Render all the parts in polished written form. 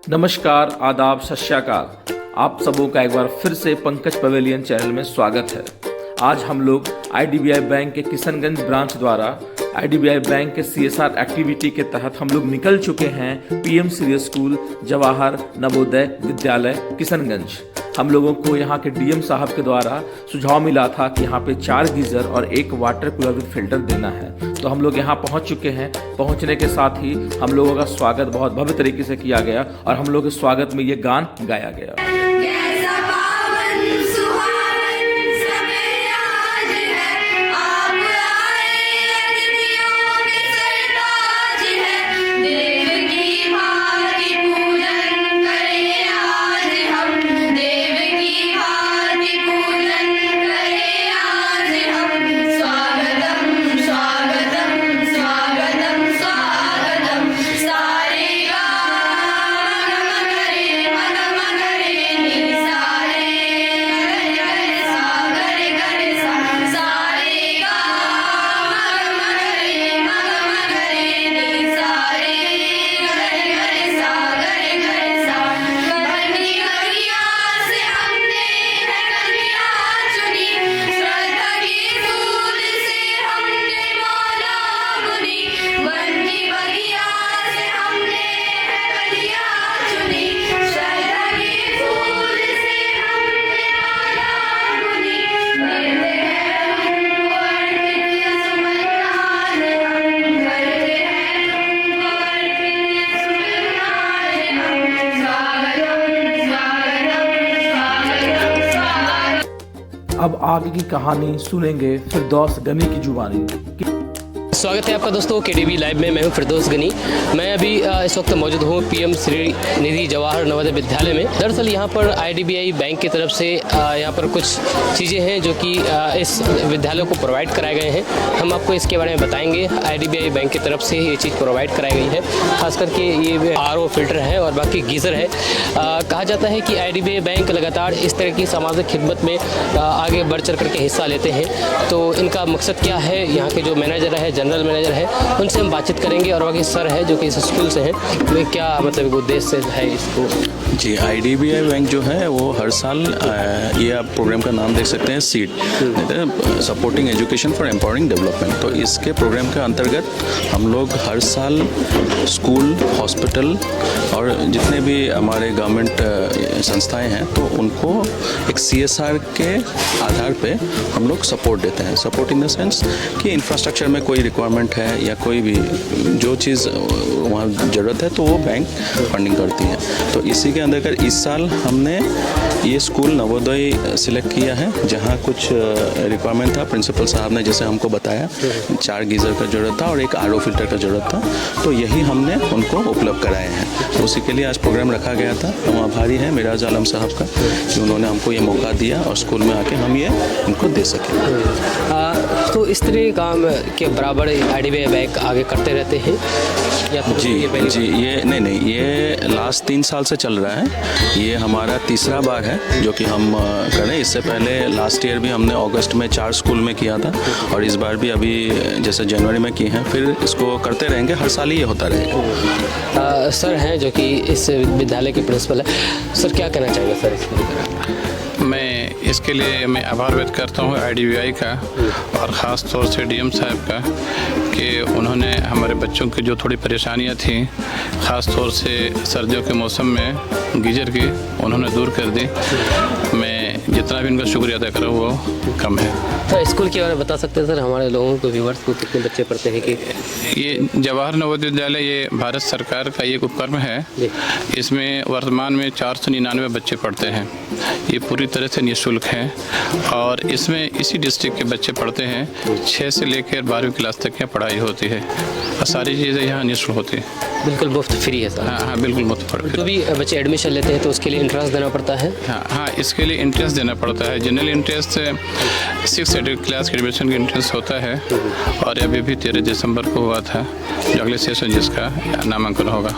नमस्कार, आदाब, सत श्री अकाल। आप सबों का एक बार फिर से पंकज पवेलियन चैनल में स्वागत है। आज हम लोग आईडीबीआई बैंक के किशनगंज ब्रांच द्वारा आईडीबीआई बैंक के सीएसआर एक्टिविटी के तहत हम लोग निकल चुके हैं पीएम श्री स्कूल जवाहर नवोदय विद्यालय किशनगंज। हम लोगों को यहाँ के डीएम साहब के द्वारा सुझाव मिला था कि यहाँ पे 4 गीज़र और 1 वाटर कूलर विद फिल्टर देना है, तो हम लोग यहाँ पहुँच चुके हैं। पहुँचने के साथ ही हम लोगों का स्वागत बहुत भव्य तरीके से किया गया और हम लोग के स्वागत में ये गान गाया गया। अब आगे की कहानी सुनेंगे फिरदौस गनी की जुबानी। स्वागत है आपका दोस्तों केडीबी लाइव में। मैं हूं फिरदौस गनी। मैं अभी इस वक्त मौजूद हूं पीएम श्री निधि जवाहर नवोदय विद्यालय में। दरअसल यहां पर आईडीबीआई बैंक की तरफ से यहां पर कुछ चीज़ें हैं जो कि इस विद्यालय को प्रोवाइड कराए गए हैं। हम आपको इसके बारे में बताएंगे। आईडीबीआई बैंक की तरफ से ये चीज़ प्रोवाइड कराई गई है, खास करके ये आरओ फिल्टर है और बाकी गीज़र है। कहा जाता है कि आईडीबीआई बैंक लगातार इस तरह की सामाजिक खिदमत में आगे बढ़ चढ़ करके हिस्सा लेते हैं। तो इनका मकसद क्या है, यहाँ के जो मैनेजर है, जनरल मैनेजर है, उनसे हम बातचीत करेंगे। और बाकी सर है जो कि इस स्कूल से हैं, वे क्या मतलब उद्देश्य है इसको। जी, आईडीबीआई बैंक जो है वो हर साल ये आप प्रोग्राम का नाम देख सकते हैं, seed supporting education for empowering development. तो इसके प्रोग्राम के अंतर्गत हम लोग हर साल स्कूल, हॉस्पिटल और जितने भी हमारे गवर्नमेंट संस्थाएं हैं तो उनको एक सीएसआर के आधार पे हम लोग सपोर्ट देते हैं। सपोर्ट इन द सेंस कि इंफ्रास्ट्रक्चर में कोई रिक्वायरमेंट है या कोई भी जो चीज़ वहाँ ज़रूरत है तो वो बैंक फंडिंग करती है। तो इसी के अंतर्गत इस साल हमने ये स्कूल नवोदय सिलेक्ट किया है, जहाँ कुछ रिक्वायरमेंट था। प्रिंसिपल साहब ने जैसे हमको बताया 4 गीज़र का ज़रूरत था और 1 आरओ फिल्टर का ज़रूरत था, तो यही हमने उनको उपलब्ध कराए हैं। तो उसी के लिए आज प्रोग्राम रखा गया था। हम आभारी हैं मिराज आलम साहब का कि उन्होंने हमको ये मौका दिया और स्कूल में आके हम ये उनको दे सकें। तो इस तरह के काम के बराबर आईडीबीआई बैंक आगे करते रहते हैं या तो जी ये नहीं ये लास्ट 3 साल से चल रहा है। ये हमारा तीसरा बार है जो कि हम कर रहे हैं। इससे पहले लास्ट ईयर भी हमने अगस्त में 4 स्कूल में किया था और इस बार भी अभी जैसे जनवरी में किए हैं। फिर इसको करते रहेंगे, हर साल ही ये होता रहेगा। सर हैं जो कि इस विद्यालय के प्रिंसिपल है, सर क्या कहना चाहेंगे सर इसके? मैं इसके लिए आभार व्यक्त करता हूँ आईडीबीआई का और ख़ास तौर से डीएम साहब का कि उन्होंने हमारे बच्चों की जो थोड़ी परेशानियाँ थी, ख़ास तौर से सर्दियों के मौसम में गीजर की, उन्होंने दूर कर दी। मैं जितना भी उनका शुक्रिया अदा करूँ वो कम है। तो स्कूल के बारे में बता सकते हैं सर हमारे लोगों को, व्यूअर्स को, कितने बच्चे पढ़ते हैं? कि ये जवाहर नवोदय विद्यालय ये भारत सरकार का एक उपक्रम है। इसमें वर्तमान में 499 बच्चे पढ़ते हैं। ये पूरी तरह से निःशुल्क है और इसमें इसी डिस्ट्रिक्ट के बच्चे पढ़ते हैं। 6 से लेकर 12वीं क्लास तक की पढ़ाई होती है और सारी चीज़ें यहाँ निःशुल्क होती है। बिल्कुल मुफ्त फ्री है सर? हाँ, बिल्कुल मुफ्त। जो भी बच्चे एडमिशन लेते हैं तो उसके लिए इंट्रेंस देना पड़ता है? हाँ, इसके लिए इंट्रेंस देना पड़ता है। जनरल एंट्रेंस 6 शेड्यूल क्लास के एडमिशन का एंट्रेंस होता है और अभी भी 13 दिसंबर को हुआ था जो अगले सेशन जिसका नामांकन होगा।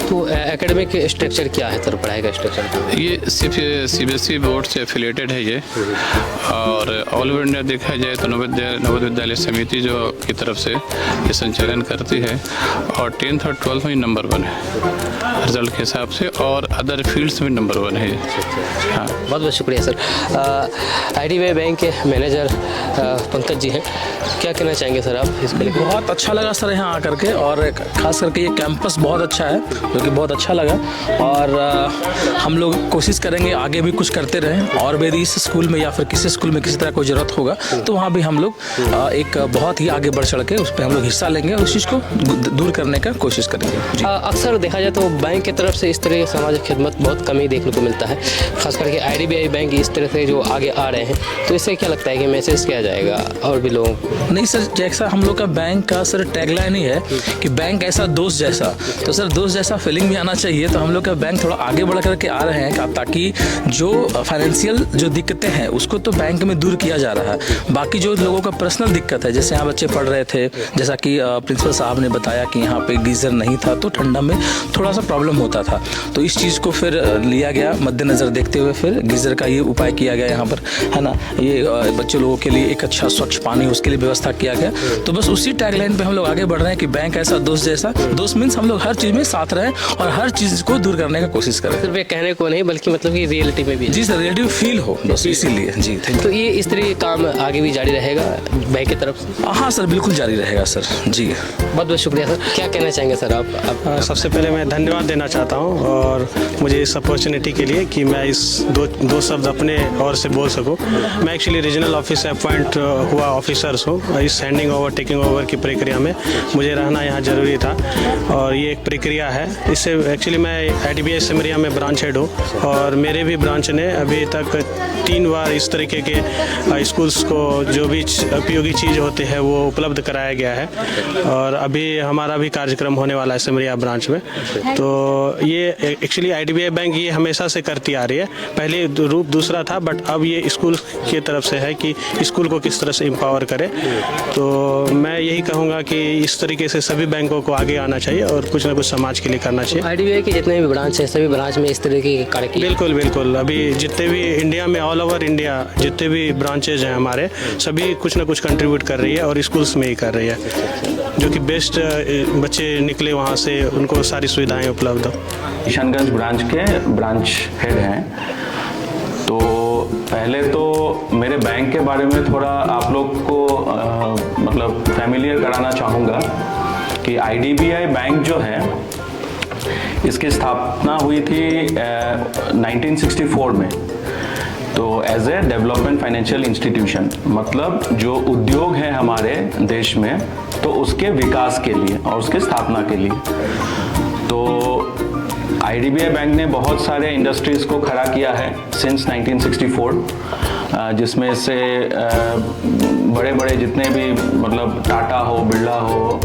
तो एकेडमिक स्ट्रक्चर क्या है सर, पढ़ाई का स्ट्रक्चर? ये सिर्फ CBSE बोर्ड से एफिलेटेड है ये, और ऑल ओवर इंडिया देखा जाए तो नवोदय विद्यालय समिति जो की तरफ से ये संचालन करती है, और 10th और 12th में नंबर 1 है रिजल्ट के हिसाब से, और अदर फील्ड्स में नंबर 1 है। हाँ, बहुत बहुत शुक्रिया सर। IDBI बैंक के मैनेजर पंकज जी हैं, क्या कहना चाहेंगे सर आप इसके लिए? बहुत अच्छा लगा सर यहाँ आकर के, और खास करके ये कैंपस बहुत अच्छा है, जो कि बहुत अच्छा लगा। और हम लोग कोशिश करेंगे आगे भी कुछ करते रहें, और भी यदि इस स्कूल में या फिर किसी स्कूल में किसी तरह कोई ज़रूरत होगा तो वहाँ भी हम लोग एक बहुत ही आगे बढ़ चढ़ के उस पर हम लोग हिस्सा लेंगे और उस चीज़ को दूर करने का कोशिश करेंगे। अक्सर देखा जाए तो बैंक की तरफ से इस तरह की सामाजिक खिदमत बहुत कम ही देखने को मिलता है, खास करके IDBI बैंक इस तरह से जो आगे आ रहे हैं, तो इससे क्या लगता है कि मैसेज किया जाएगा और भी लोगों को? नहीं सर, जैसा हम लोग का बैंक का सर टैगलाइन ही है कि बैंक ऐसा दोस्त जैसा, तो सर दोस्त जैसा फीलिंग भी आना चाहिए। तो हम लोग का बैंक थोड़ा आगे बढ़ करके आ रहे हैं ताकि जो फाइनेंशियल जो दिक्कतें हैं उसको तो बैंक में दूर किया जा रहा है। बाकी जो लोगों का पर्सनल दिक्कत है, जैसे यहाँ बच्चे पढ़ रहे थे, जैसा कि प्रिंसिपल साहब ने बताया कि यहाँ पे गीज़र नहीं था तो ठंडा में थोड़ा सा प्रॉब्लम होता था, तो इस चीज़ को फिर लिया गया मद्देनज़र देखते हुए फिर गीज़र का ये उपाय किया गया यहाँ पर, है ना। ये बच्चे लोगों के लिए एक अच्छा स्वच्छ पानी उसके लिए व्यवस्था किया गया। तो बस उसी टैगलाइन पे हम लोग आगे बढ़ रहे हैं कि बैंक ऐसा दोस्त जैसा। दोस्त मीन्स हम लोग हर चीज़ में साथ रहें और हर चीज़ को दूर करने का कोशिश करें। सिर्फ ये कहने को नहीं बल्कि मतलब कि रियलिटी में भी। जी सर, रियलिटी फील हो बस, इसीलिए जी थैंक यू। तो ये इस तरह के काम आगे भी जारी रहेगा बैंक की तरफ से? हाँ सर, बिल्कुल जारी रहेगा सर जी। बहुत बहुत शुक्रिया सर। क्या कहना चाहेंगे सर आप? सबसे पहले मैं धन्यवाद देना चाहता हूं और मुझे इस अपॉर्चुनिटी के लिए कि मैं इस दो शब्द अपने ओर से बोल सकूं। मैं एक्चुअली रीजनल ऑफिस से अपॉइंट हुआ ऑफिसर्स हूं। इस हैंडिंग ओवर टेकिंग ओवर की प्रक्रिया में मुझे रहना यहाँ ज़रूरी था और ये एक प्रक्रिया है। इससे एक्चुअली मैं IDBI सिमरिया में ब्रांच हेड हूँ और मेरे भी ब्रांच ने अभी तक 3 बार इस तरीके के स्कूल्स को जो भी उपयोगी चीज़ होते हैं वो उपलब्ध कराया गया है, और अभी हमारा भी कार्यक्रम होने वाला है सिमरिया ब्रांच में। तो ये एक्चुअली IDBI बैंक ये हमेशा से करती आ रही है। पहले रूप दूसरा था, बट अब ये स्कूल की तरफ से है कि स्कूल को किस तरह से एम्पावर करे। तो मैं यही कहूँगा कि इस तरीके से सभी बैंकों को आगे आना चाहिए और कुछ ना कुछ समाज के लिए करना चाहिए। IDBI के जितने भी ब्रांच हैं सभी ब्रांच में इस तरह के कार्य किए? बिल्कुल बिल्कुल। अभी जितने भी इंडिया में ऑल ओवर इंडिया जितने भी ब्रांचेज हैं हमारे, सभी कुछ ना कुछ कंट्रीब्यूट कर रही है और स्कूल्स में ही कर रही है, जो कि बेस्ट बच्चे निकले वहाँ से उनको सारी सुविधाएं उपलब्ध हो। किशनगंज ब्रांच के ब्रांच हेड हैं। तो पहले तो मेरे बैंक के बारे में थोड़ा आप लोग को मतलब फैमिलियर कराना चाहूँगा कि IDBI बैंक जो है इसकी स्थापना हुई थी 1964 में। तो as a development financial institution, मतलब जो उद्योग है हमारे देश में तो उसके विकास के लिए और उसके स्थापना के लिए। तो IDBI बैंक ने बहुत सारे इंडस्ट्रीज़ को खड़ा किया है सिंस 1964, जिसमें से बड़े बड़े जितने भी मतलब टाटा हो, बिरला हो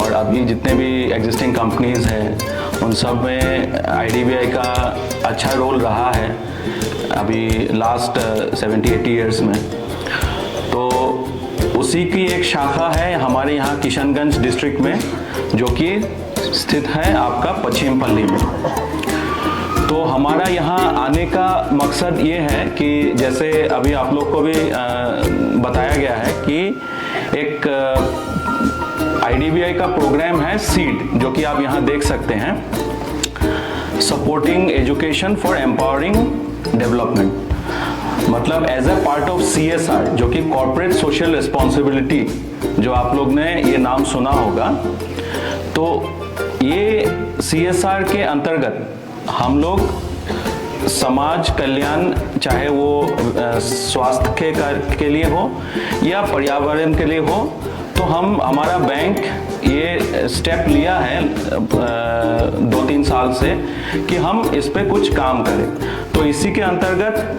और अभी जितने भी एग्जिस्टिंग कंपनीज़ हैं उन सब में IDBI का अच्छा रोल रहा है अभी लास्ट 70-80 ईयर्स में। तो उसी की एक शाखा है हमारे यहाँ किशनगंज डिस्ट्रिक्ट में, जो कि स्थित है आपका पश्चिम पल्ली में। तो हमारा यहाँ आने का मकसद ये है कि जैसे अभी आप लोग को भी बताया गया है कि एक IDBI का प्रोग्राम है सीड, जो कि आप यहाँ देख सकते हैं, supporting education for empowering development. मतलब as a part of CSR, जो कि कॉर्पोरेट सोशल रिस्पॉन्सिबिलिटी, जो आप लोग ने ये नाम सुना होगा। तो ये CSR के अंतर्गत हम लोग समाज कल्याण, चाहे वो स्वास्थ्य के लिए हो या पर्यावरण के लिए हो, तो हमारा बैंक ये स्टेप लिया है 2-3 साल से कि हम इस पे कुछ काम करें। तो इसी के अंतर्गत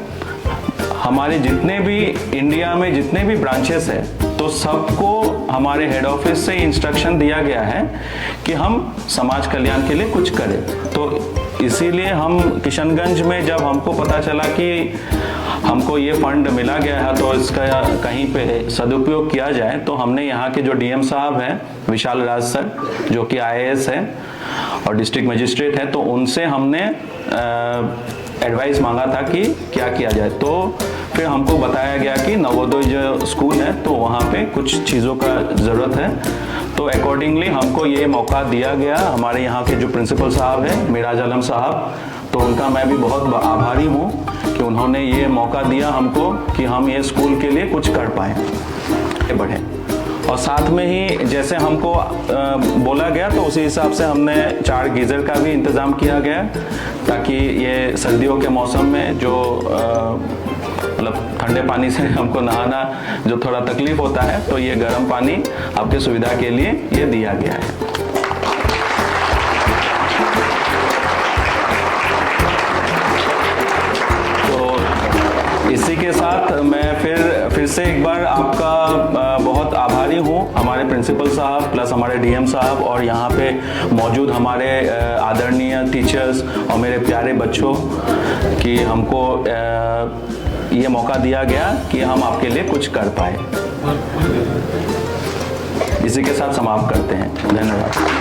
हमारे जितने भी इंडिया में जितने भी ब्रांचेस हैं तो सबको हमारे हेड ऑफिस से इंस्ट्रक्शन दिया गया है कि हम समाज कल्याण के लिए कुछ करें। तो इसीलिए हम किशनगंज में जब हमको पता चला कि हमको ये फंड मिला गया है तो इसका कहीं पे सदुपयोग किया जाए, तो हमने यहाँ के जो डीएम साहब हैं विशाल राज सर, जो कि IAS है और डिस्ट्रिक्ट मजिस्ट्रेट है, तो उनसे हमने एडवाइस मांगा था कि क्या किया जाए। तो फिर हमको बताया गया कि नवोदय जो स्कूल है तो वहाँ पे कुछ चीज़ों का ज़रूरत है। तो अकॉर्डिंगली हमको ये मौका दिया गया। हमारे यहाँ के जो प्रिंसिपल साहब हैं मिराज आलम साहब, तो उनका मैं भी बहुत आभारी हूँ कि उन्होंने ये मौका दिया हमको कि हम ये स्कूल के लिए कुछ कर पाएँ, बढ़े। और साथ में ही जैसे हमको बोला गया तो उसी हिसाब से हमने 4 गीज़र का भी इंतज़ाम किया गया, ताकि ये सर्दियों के मौसम में जो मतलब ठंडे पानी से हमको नहाना जो थोड़ा तकलीफ होता है, तो ये गर्म पानी आपके सुविधा के लिए ये दिया गया है। इसी के साथ मैं फिर से एक बार आपका बहुत आभारी हूँ, हमारे प्रिंसिपल साहब प्लस हमारे डीएम साहब और यहाँ पे मौजूद हमारे आदरणीय टीचर्स और मेरे प्यारे बच्चों, कि हमको ये मौका दिया गया कि हम आपके लिए कुछ कर पाए। इसी के साथ समाप्त करते हैं। धन्यवाद।